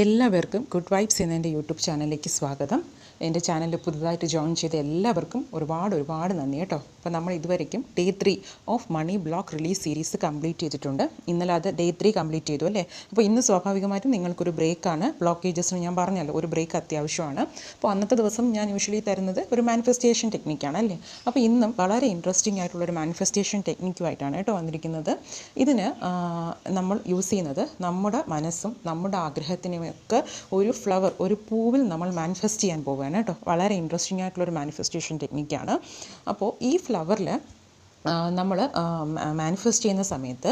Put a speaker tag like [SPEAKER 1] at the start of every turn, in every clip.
[SPEAKER 1] എല്ലാവർക്കും good vibes എന്ന എൻ്റെ യൂട്യൂബ് ചാനലിലേക്ക് സ്വാഗതം. എൻ്റെ ചാനലിൽ പുതുതായിട്ട് ജോയിൻ ചെയ്ത എല്ലാവർക്കും ഒരുപാട് നന്ദി കേട്ടോ. അപ്പോൾ നമ്മൾ ഇതുവരയ്ക്കും day 3 of money block release series complete ചെയ്തിട്ടുണ്ട്. ഇന്നലെ അത് ഡേ 3 കംപ്ലീറ്റ് ചെയ്തു അല്ലേ. അപ്പോൾ ഇന്ന് സ്വാഭാവികമായിട്ടും നിങ്ങൾക്കൊരു ബ്രേക്കാണ്. ബ്ലോക്കേജസിന് ഞാൻ പറഞ്ഞല്ലോ ഒരു ബ്രേക്ക് അത്യാവശ്യമാണ്. അപ്പോൾ അന്നത്തെ ദിവസം ഞാൻ യൂഷ്വലി തരുന്നത് ഒരു മാനിഫെസ്റ്റേഷൻ ടെക്നിക്കാണ് അല്ലേ. അപ്പോൾ ഇന്നും വളരെ ഇൻട്രസ്റ്റിംഗ് ആയിട്ടുള്ളൊരു മാനിഫെസ്റ്റേഷൻ ടെക്നിക്കുമായിട്ടാണ് കേട്ടോ വന്നിരിക്കുന്നത്. ഇതിന് നമ്മൾ യൂസ് ചെയ്യുന്നത് നമ്മുടെ മനസ്സും നമ്മുടെ ആഗ്രഹത്തിനുമൊക്കെ ഒരു ഫ്ലവർ, ഒരു പൂവിൽ നമ്മൾ മാനിഫെസ്റ്റ് ചെയ്യാൻ പോവുകയാണ് കേട്ടോ. വളരെ ഇൻട്രസ്റ്റിംഗ് ആയിട്ടുള്ളൊരു മാനിഫെസ്റ്റേഷൻ ടെക്നിക്കാണ്. അപ്പോൾ ഈ ഫ്ലവറിൽ നമ്മൾ മാനിഫെസ്റ്റ് ചെയ്യുന്ന സമയത്ത്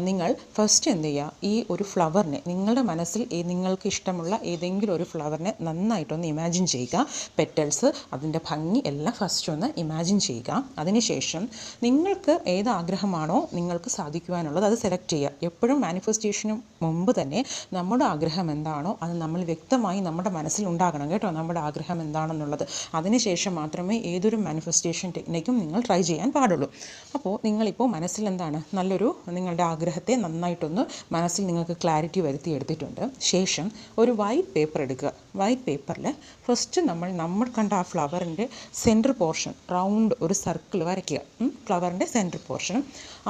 [SPEAKER 1] നിങ്ങൾ ഫസ്റ്റ് എന്ത് ചെയ്യുക, ഈ ഒരു ഫ്ലവറിനെ നിങ്ങളുടെ മനസ്സിൽ നിങ്ങൾക്ക് ഇഷ്ടമുള്ള ഏതെങ്കിലും ഒരു ഫ്ലവറിനെ നന്നായിട്ടൊന്ന് ഇമാജിൻ ചെയ്യുക. പെറ്റൽസ്, അതിൻ്റെ ഭംഗി എല്ലാം ഫസ്റ്റ് ഒന്ന് ഇമാജിൻ ചെയ്യുക. അതിനുശേഷം നിങ്ങൾക്ക് ഏത് ആഗ്രഹമാണോ നിങ്ങൾക്ക് സാധിക്കുവാനുള്ളത് അത് സെലക്ട് ചെയ്യുക. എപ്പോഴും മാനിഫെസ്റ്റേഷന് മുമ്പ് തന്നെ നമ്മുടെ ആഗ്രഹം എന്താണോ അത് നമ്മൾ വ്യക്തമായി നമ്മുടെ മനസ്സിൽ ഉണ്ടാകണം കേട്ടോ, നമ്മുടെ ആഗ്രഹം എന്താണെന്നുള്ളത്. അതിനുശേഷം മാത്രമേ ഏതൊരു മാനിഫെസ്റ്റേഷൻ ടെക്നിക്കും നിങ്ങൾ ട്രൈ ചെയ്യാൻ പാടുള്ളൂ. അപ്പോൾ നിങ്ങളിപ്പോൾ മനസ്സിൽ എന്താണ് നല്ലൊരു നിങ്ങളുടെ ആഗ്രഹത്തെ നന്നായിട്ടൊന്ന് മനസ്സിൽ നിങ്ങൾക്ക് ക്ലാരിറ്റി വരുത്തി എടുത്തിട്ടുണ്ട്. ശേഷം ഒരു വൈറ്റ് പേപ്പർ എടുക്കുക. വൈറ്റ് പേപ്പറിൽ ഫസ്റ്റ് നമ്മൾ കണ്ട ആ ഫ്ലവറിൻ്റെ സെൻറ്റർ പോർഷൻ റൗണ്ട് ഒരു സർക്കിൾ വരയ്ക്കുക. ഫ്ലവറിൻ്റെ സെൻറ്റർ പോർഷൻ,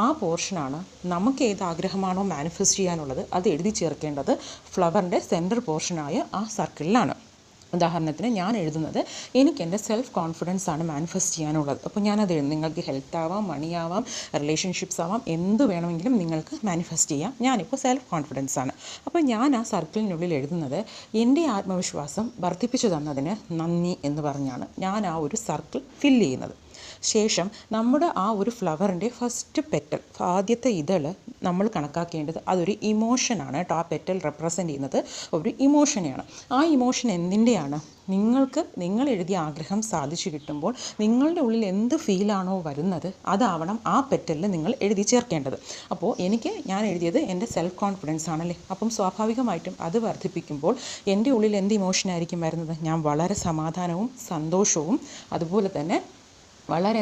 [SPEAKER 1] ആ പോർഷനാണ് നമുക്ക് ഏത് ആഗ്രഹമാണോ മാനിഫെസ്റ്റ് ചെയ്യാനുള്ളത് അത് എഴുതി ചേർക്കേണ്ടത് ഫ്ലവറിൻ്റെ സെൻറ്റർ പോർഷനായ ആ സർക്കിളിലാണ്. ഉദാഹരണത്തിന് ഞാൻ എഴുതുന്നത് എനിക്ക് എൻ്റെ സെൽഫ് കോൺഫിഡൻസ് ആണ് മാനിഫെസ്റ്റ് ചെയ്യാനുള്ളത്. അപ്പോൾ ഞാനത് എഴുതും. നിങ്ങൾക്ക് ഹെൽത്ത് ആവാം, മണി ആവാം, റിലേഷൻഷിപ്സ് ആവാം, എന്ത് വേണമെങ്കിലും നിങ്ങൾക്ക് മാനിഫെസ്റ്റ് ചെയ്യാം. ഞാനിപ്പോൾ സെൽഫ് കോൺഫിഡൻസ് ആണ്. അപ്പോൾ ഞാൻ ആ സർക്കിളിനുള്ളിൽ എഴുതുന്നത് എൻ്റെ ആത്മവിശ്വാസം വർദ്ധിപ്പിച്ചു തന്നതിന് നന്ദി എന്ന് പറഞ്ഞാണ് ഞാൻ ആ ഒരു സർക്കിൾ ഫില്ല് ചെയ്യുന്നത്. ശേഷം നമ്മുടെ ആ ഒരു ഫ്ലവറിൻ്റെ ഫസ്റ്റ് പെറ്റൽ, ആദ്യത്തെ ഇതൾ നമ്മൾ കണക്കാക്കേണ്ടത് അതൊരു ഇമോഷനാണ് കേട്ടോ. ആ പെറ്റൽ റെപ്രസെൻ്റ് ചെയ്യുന്നത് ഒരു ഇമോഷനെയാണ്. ആ ഇമോഷൻ എന്തിൻ്റെയാണ്? നിങ്ങൾ എഴുതിയ ആഗ്രഹം സാധിച്ചു കിട്ടുമ്പോൾ നിങ്ങളുടെ ഉള്ളിൽ എന്ത് ഫീലാണോ വരുന്നത് അതാവണം ആ പെറ്റലിൽ നിങ്ങൾ എഴുതി ചേർക്കേണ്ടത്. അപ്പോൾ ഞാൻ എഴുതിയത് എൻ്റെ സെൽഫ് കോൺഫിഡൻസ് ആണല്ലേ. അപ്പം സ്വാഭാവികമായിട്ടും അത് വർദ്ധിപ്പിക്കുമ്പോൾ എൻ്റെ ഉള്ളിൽ എന്ത് ഇമോഷനായിരിക്കും വരുന്നത്? ഞാൻ വളരെ സമാധാനവും സന്തോഷവും അതുപോലെ തന്നെ വളരെ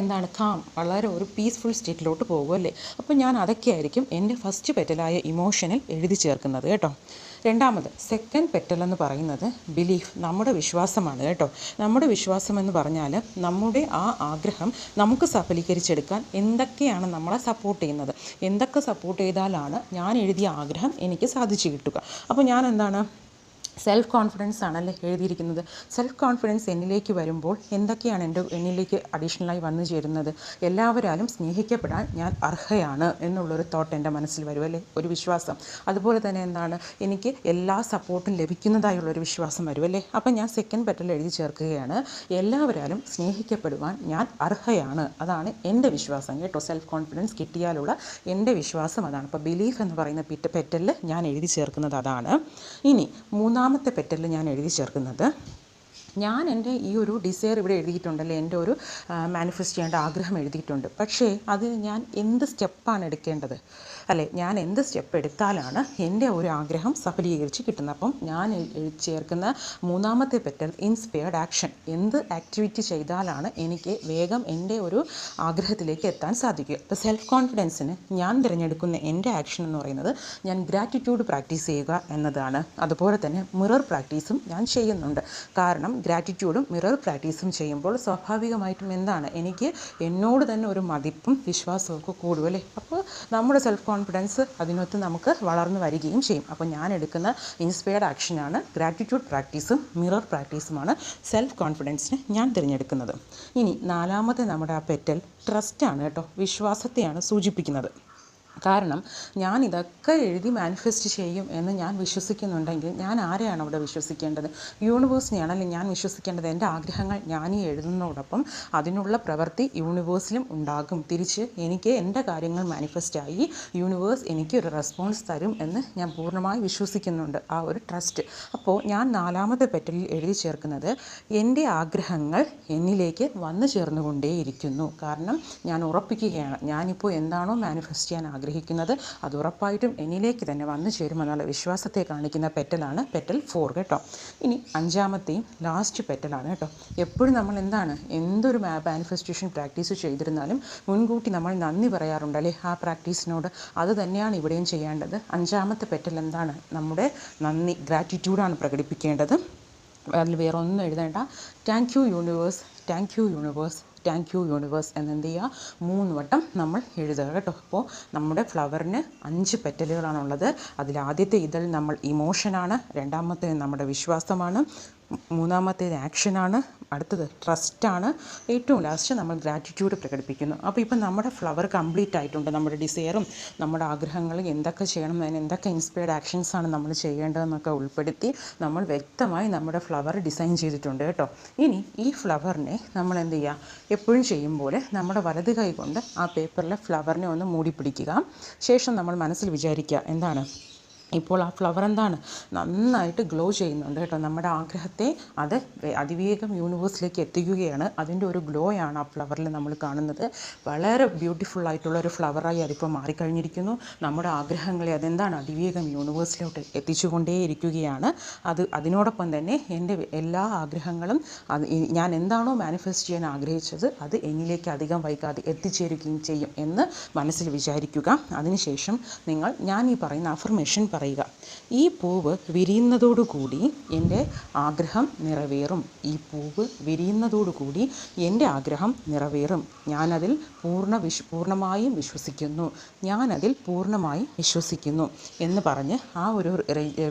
[SPEAKER 1] വളരെ ഒരു പീസ്ഫുൾ സ്റ്റേറ്റിലോട്ട് പോകുമല്ലേ. അപ്പോൾ ഞാൻ അതൊക്കെയായിരിക്കും എൻ്റെ ഫസ്റ്റ് പെറ്റലായ ഇമോഷനിൽ എഴുതി ചേർക്കുന്നത് കേട്ടോ. രണ്ടാമത് സെക്കൻഡ് പെറ്റൽ എന്ന് പറയുന്നത് ബിലീഫ്, നമ്മുടെ വിശ്വാസമാണ് കേട്ടോ. നമ്മുടെ വിശ്വാസം എന്ന് പറഞ്ഞാൽ നമ്മുടെ ആ ആഗ്രഹം നമുക്ക് സഫലീകരിച്ചെടുക്കാൻ എന്തൊക്കെയാണ് നമ്മളെ സപ്പോർട്ട് ചെയ്യുന്നത്, എന്തൊക്കെ സപ്പോർട്ട് ചെയ്താലാണ് ഞാൻ എഴുതിയ ആഗ്രഹം എനിക്ക് സാധിച്ചു കിട്ടുക. അപ്പോൾ ഞാൻ സെൽഫ് കോൺഫിഡൻസ് ആണല്ലേ എഴുതിയിരിക്കുന്നത്. സെൽഫ് കോൺഫിഡൻസ് എന്നിലേക്ക് വരുമ്പോൾ എന്തൊക്കെയാണ് എന്നിലേക്ക് അഡീഷണലായി വന്നു ചേരുന്നത്? എല്ലാവരാലും സ്നേഹിക്കപ്പെടാൻ ഞാൻ അർഹയാണ് എന്നുള്ളൊരു തോട്ട് എൻ്റെ മനസ്സിൽ വരുമല്ലേ, ഒരു വിശ്വാസം. അതുപോലെ തന്നെ എനിക്ക് എല്ലാ സപ്പോർട്ടും ലഭിക്കുന്നതായുള്ളൊരു വിശ്വാസം വരുമല്ലേ. അപ്പം ഞാൻ സെക്കൻഡ് പെറ്റൽ എഴുതി ചേർക്കുകയാണ് എല്ലാവരാലും സ്നേഹിക്കപ്പെടുവാൻ ഞാൻ അർഹയാണ്. അതാണ് എൻ്റെ വിശ്വാസം കേട്ടോ. സെൽഫ് കോൺഫിഡൻസ് കിട്ടിയാലുള്ള എൻ്റെ വിശ്വാസം അതാണ്. അപ്പോൾ ബിലീഫ് എന്ന് പറയുന്ന പെറ്റലിൽ ഞാൻ എഴുതി ചേർക്കുന്നത് അതാണ്. ഇനി മൂന്നാമത്തെ പെറ്റലിൽ ഞാൻ എഴുതി ചേർക്കുന്നത് ഞാൻ എൻ്റെ ഈ ഒരു ഡിസയർ ഇവിടെ എഴുതിയിട്ടുണ്ടല്ലേ, എൻ്റെ ഒരു മാനിഫെസ്റ്റ് ചെയ്യേണ്ട ആഗ്രഹം എഴുതിയിട്ടുണ്ട്. പക്ഷേ അത് ഞാൻ എന്ത് സ്റ്റെപ്പാണ് എടുക്കേണ്ടത് അല്ലേ, ഞാൻ എന്ത് സ്റ്റെപ്പ് എടുത്താലാണ് എൻ്റെ ഒരു ആഗ്രഹം സഫലീകരിച്ച് കിട്ടുന്നത്? അപ്പം ഞാൻ ചേർക്കുന്ന മൂന്നാമത്തെ പെറ്റൽ ഇൻസ്പയർഡ് ആക്ഷൻ. എന്ത് ആക്ടിവിറ്റി ചെയ്താലാണ് എനിക്ക് വേഗം എൻ്റെ ഒരു ആഗ്രഹത്തിലേക്ക് എത്താൻ സാധിക്കുക? ഇപ്പോൾ സെൽഫ് കോൺഫിഡൻസിന് ഞാൻ തിരഞ്ഞെടുക്കുന്ന എൻ്റെ ആക്ഷൻ എന്ന് പറയുന്നത് ഞാൻ ഗ്രാറ്റിറ്റ്യൂഡ് പ്രാക്ടീസ് ചെയ്യുക എന്നതാണ്. അതുപോലെ തന്നെ മിറർ പ്രാക്ടീസും ഞാൻ ചെയ്യുന്നുണ്ട്. കാരണം ഗ്രാറ്റിറ്റ്യൂഡും മിറർ പ്രാക്ടീസും ചെയ്യുമ്പോൾ സ്വാഭാവികമായിട്ടും എനിക്ക് എന്നോട് തന്നെ ഒരു മതിപ്പും വിശ്വാസവും ഒക്കെ കൂടുമല്ലേ. അപ്പോൾ നമ്മുടെ സെൽഫ് കോൺഫിഡൻസ് അതിനൊത്ത് നമുക്ക് വളർന്നു വരികയും ചെയ്യും. അപ്പോൾ ഞാൻ എടുക്കുന്ന ഇൻസ്പയർഡ് ആക്ഷനാണ് ഗ്രാറ്റിറ്റ്യൂഡ് പ്രാക്ടീസും മിറർ പ്രാക്ടീസുമാണ് സെൽഫ് കോൺഫിഡൻസിന് ഞാൻ തിരഞ്ഞെടുക്കുന്നത്. ഇനി നാലാമത്തെ നമ്മുടെ ആ പെറ്റൽ ട്രസ്റ്റാണ് കേട്ടോ, വിശ്വാസത്തെയാണ് സൂചിപ്പിക്കുന്നത്. കാരണം ഞാൻ ഇതൊക്കെ എഴുതി മാനിഫെസ്റ്റ് ചെയ്യും എന്ന് ഞാൻ വിശ്വസിക്കുന്നുണ്ടെങ്കിൽ ഞാൻ ആരെയാണ് അവിടെ വിശ്വസിക്കേണ്ടത്? യൂണിവേഴ്സിനെയാണല്ലോ ഞാൻ വിശ്വസിക്കേണ്ടത്. എൻ്റെ ആഗ്രഹങ്ങൾ ഞാൻ ഈ എഴുതുന്നതോടൊപ്പം അതിനുള്ള പ്രവൃത്തി യൂണിവേഴ്സിലും ഉണ്ടാകും. തിരിച്ച് എനിക്ക് എൻ്റെ കാര്യങ്ങൾ മാനിഫെസ്റ്റായി യൂണിവേഴ്സ് എനിക്ക് ഒരു റെസ്പോൺസ് തരും എന്ന് ഞാൻ പൂർണ്ണമായി വിശ്വസിക്കുന്നുണ്ട്, ആ ഒരു ട്രസ്റ്റ്. അപ്പോൾ ഞാൻ നാലാമത്തെ പെറ്റലിൽ എഴുതി ചേർക്കുന്നത് എൻ്റെ ആഗ്രഹങ്ങൾ എന്നിലേക്ക് വന്നു ചേർന്നുകൊണ്ടേയിരിക്കുന്നു. കാരണം ഞാൻ ഉറപ്പിക്കുകയാണ് ഞാനിപ്പോൾ എന്താണോ മാനിഫെസ്റ്റ് ചെയ്യാൻ ആഗ്രഹിക്കുന്നത് ആഗ്രഹിക്കുന്നത് അത് ഉറപ്പായിട്ടും എന്നിലേക്ക് തന്നെ വന്നു ചേരുമെന്നുള്ള വിശ്വാസത്തെ കാണിക്കുന്ന പെറ്റലാണ് പെറ്റൽ 4 കേട്ടോ. ഇനി 5ാമത്തെയും ലാസ്റ്റ് പെറ്റലാണ് കേട്ടോ. എപ്പോഴും നമ്മൾ എന്തൊരു മാനിഫെസ്റ്റേഷൻ പ്രാക്ടീസ് ചെയ്തിരുന്നാലും മുൻകൂട്ടി നമ്മൾ നന്ദി പറയാറുണ്ടല്ലേ ആ പ്രാക്ടീസിനോട്. അത് തന്നെയാണ് ഇവിടെയും ചെയ്യേണ്ടത്. 5ാമത്തെ പെറ്റൽ എന്താണ്? നമ്മുടെ നന്ദി, ഗ്രാറ്റിറ്റ്യൂഡാണ് പ്രകടിപ്പിക്കേണ്ടത്. അതിൽ വേറെ ഒന്നും എഴുതേണ്ട. Thank you universe, thank you universe, thank you universe എന്നെന്ത് ചെയ്യുക 3 വട്ടം നമ്മൾ എഴുതുക കേട്ടോ. അപ്പോൾ നമ്മുടെ ഫ്ലവറിന് 5 പെറ്റലുകളാണുള്ളത്. അതിലാദ്യത്തെ ഇതിൽ നമ്മൾ ഇമോഷനാണ്, 2ാമത്തേത് നമ്മുടെ വിശ്വാസമാണ്, 3ാമത്തേത് ആക്ഷനാണ്, അടുത്തത് ട്രസ്റ്റാണ്, ഏറ്റവും ലാസ്റ്റ് നമ്മൾ ഗ്രാറ്റിറ്റ്യൂഡ് പ്രകടിപ്പിക്കുന്നു. അപ്പോൾ ഇപ്പം നമ്മുടെ ഫ്ലവർ കംപ്ലീറ്റ് ആയിട്ടുണ്ട്. നമ്മുടെ ഡിസയറും നമ്മുടെ ആഗ്രഹങ്ങളും എന്തൊക്കെ ചെയ്യണം, അതിന് എന്തൊക്കെ ഇൻസ്പയർഡ് ആക്ഷൻസാണ് നമ്മൾ ചെയ്യേണ്ടതെന്നൊക്കെ ഉൾപ്പെടുത്തി നമ്മൾ വ്യക്തമായി നമ്മുടെ ഫ്ലവർ ഡിസൈൻ ചെയ്തിട്ടുണ്ട് കേട്ടോ. ഇനി ഈ ഫ്ലവറിനെ നമ്മൾ എന്ത് ചെയ്യുക, എപ്പോഴും ചെയ്യും പോലെ നമ്മുടെ വലത് കൈ കൊണ്ട് ആ പേപ്പറിലെ ഫ്ലവറിനെ ഒന്ന് മൂടി പിടിക്കുക. ശേഷം നമ്മൾ മനസ്സിൽ വിചാരിക്കുക എന്താണ്, ഇപ്പോൾ ആ ഫ്ലവർ നന്നായിട്ട് ഗ്ലോ ചെയ്യുന്നുണ്ട് കേട്ടോ. നമ്മുടെ ആഗ്രഹത്തെ അത് അതിവേഗം യൂണിവേഴ്സിലേക്ക് എത്തിക്കുകയാണ്. അതിൻ്റെ ഒരു ഗ്ലോയാണ് ആ ഫ്ലവറിൽ നമ്മൾ കാണുന്നത്. വളരെ ബ്യൂട്ടിഫുൾ ആയിട്ടുള്ള ഒരു ഫ്ലവറായി അതിപ്പോൾ മാറിക്കഴിഞ്ഞിരിക്കുന്നു. നമ്മുടെ ആഗ്രഹങ്ങളെ അതിവേഗം യൂണിവേഴ്സിലോട്ട് എത്തിച്ചുകൊണ്ടേയിരിക്കുകയാണ്. അതിനോടൊപ്പം തന്നെ എൻ്റെ എല്ലാ ആഗ്രഹങ്ങളും ഞാൻ എന്താണോ മാനിഫെസ്റ്റ് ചെയ്യാൻ ആഗ്രഹിച്ചത് അത് എന്നിലേക്ക് അധികം വൈകാതെ എത്തിച്ചേരുകയും ചെയ്യും എന്ന് മനസ്സിൽ വിചാരിക്കുക. അതിനുശേഷം ഞാൻ ഈ പറയുന്ന അഫർമേഷൻ പറയുക. ഈ പൂവ് വിരിയുന്നതോടുകൂടി എൻ്റെ ആഗ്രഹം നിറവേറും. ഈ പൂവ് വിരിയുന്നതോടുകൂടി എൻ്റെ ആഗ്രഹം നിറവേറും. ഞാനതിൽ പൂർണ്ണമായും വിശ്വസിക്കുന്നു. ഞാനതിൽ പൂർണ്ണമായും വിശ്വസിക്കുന്നു എന്ന് പറഞ്ഞ് ആ ഒരു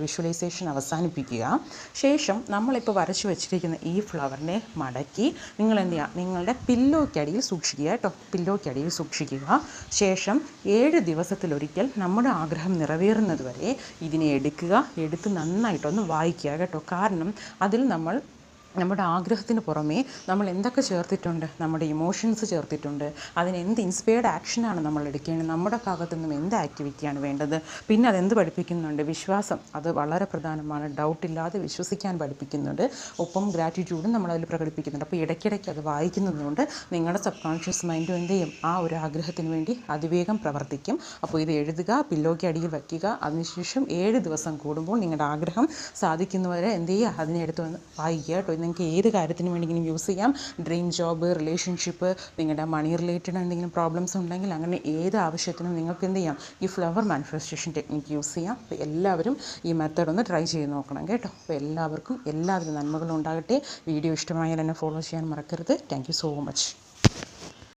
[SPEAKER 1] വിഷ്വലൈസേഷൻ അവസാനിപ്പിക്കുക. ശേഷം നമ്മളിപ്പോൾ വരച്ചു വച്ചിരിക്കുന്ന ഈ ഫ്ലവറിനെ മടക്കി നിങ്ങൾ എന്ത് ചെയ്യുക, നിങ്ങളുടെ പില്ലോയ്ക്കടിയിൽ സൂക്ഷിക്കുക കേട്ടോ. പില്ലോയ്ക്കടിയിൽ സൂക്ഷിക്കുക. ശേഷം 7 ദിവസത്തിലൊരിക്കൽ നമ്മുടെ ആഗ്രഹം നിറവേറുന്നത് വരെ ഇതിനെ എടുത്ത് നന്നായിട്ടൊന്ന് വായിക്കുക കേട്ടോ. കാരണം അതിൽ നമ്മുടെ ആഗ്രഹത്തിന് പുറമേ നമ്മൾ എന്തൊക്കെ ചേർത്തിട്ടുണ്ട്, നമ്മുടെ ഇമോഷൻസ് ചേർത്തിട്ടുണ്ട്. അതിന് എന്ത് ഇൻസ്പയർഡ് ആക്ഷനാണ് നമ്മൾ എടുക്കേണ്ടത്, നമ്മുടെ ഭാഗത്തു നിന്നും എന്ത് ആക്ടിവിറ്റിയാണ് വേണ്ടത്, പിന്നെ അതെന്ത് പഠിപ്പിക്കുന്നുണ്ട്, വിശ്വാസം അത് വളരെ പ്രധാനമാണ്. ഡൗട്ടില്ലാതെ വിശ്വസിക്കാൻ പഠിപ്പിക്കുന്നുണ്ട്. ഒപ്പം ഗ്രാറ്റിറ്റ്യൂഡും നമ്മളതിൽ പ്രകടിപ്പിക്കുന്നുണ്ട്. അപ്പോൾ ഇടയ്ക്കിടയ്ക്ക് അത് വായിക്കുന്നതുകൊണ്ട് നിങ്ങളുടെ സബ് കോൺഷ്യസ് മൈൻഡും എന്ത് ചെയ്യും, ആ ഒരു ആഗ്രഹത്തിന് വേണ്ടി അതിവേഗം പ്രവർത്തിക്കും. അപ്പോൾ ഇത് എഴുതുക, പില്ലോയ്ക്ക് അടിയിൽ വയ്ക്കുക. അതിനുശേഷം 7 ദിവസം കൂടുമ്പോൾ നിങ്ങളുടെ ആഗ്രഹം സാധിക്കുന്നവരെ എന്ത് ചെയ്യുക, അതിനെ എടുത്ത് വന്ന് വായിക്കുക കേട്ടോ. നിങ്ങൾക്ക് ഏത് കാര്യത്തിന് വേണമെങ്കിലും യൂസ് ചെയ്യാം. ഡ്രീം ജോബ്, റിലേഷൻഷിപ്പ്, നിങ്ങളുടെ മണി റിലേറ്റഡ് എന്തെങ്കിലും പ്രോബ്ലംസ് ഉണ്ടെങ്കിൽ അങ്ങനെ ഏത് ആവശ്യത്തിനും നിങ്ങൾക്ക് എന്ത് ചെയ്യാം, ഈ ഫ്ലവർ മാനിഫെസ്റ്റേഷൻ ടെക്നിക്ക് യൂസ് ചെയ്യാം. അപ്പോൾ എല്ലാവരും ഈ മെത്തേഡ് ഒന്ന് ട്രൈ ചെയ്ത് നോക്കണം കേട്ടോ. അപ്പോൾ എല്ലാവർക്കും എല്ലാവിധ നന്മകളും ഉണ്ടാകട്ടെ. വീഡിയോ ഇഷ്ടമായാൽ എന്നെ ഫോളോ ചെയ്യാൻ മറക്കരുത്. Thank you so much.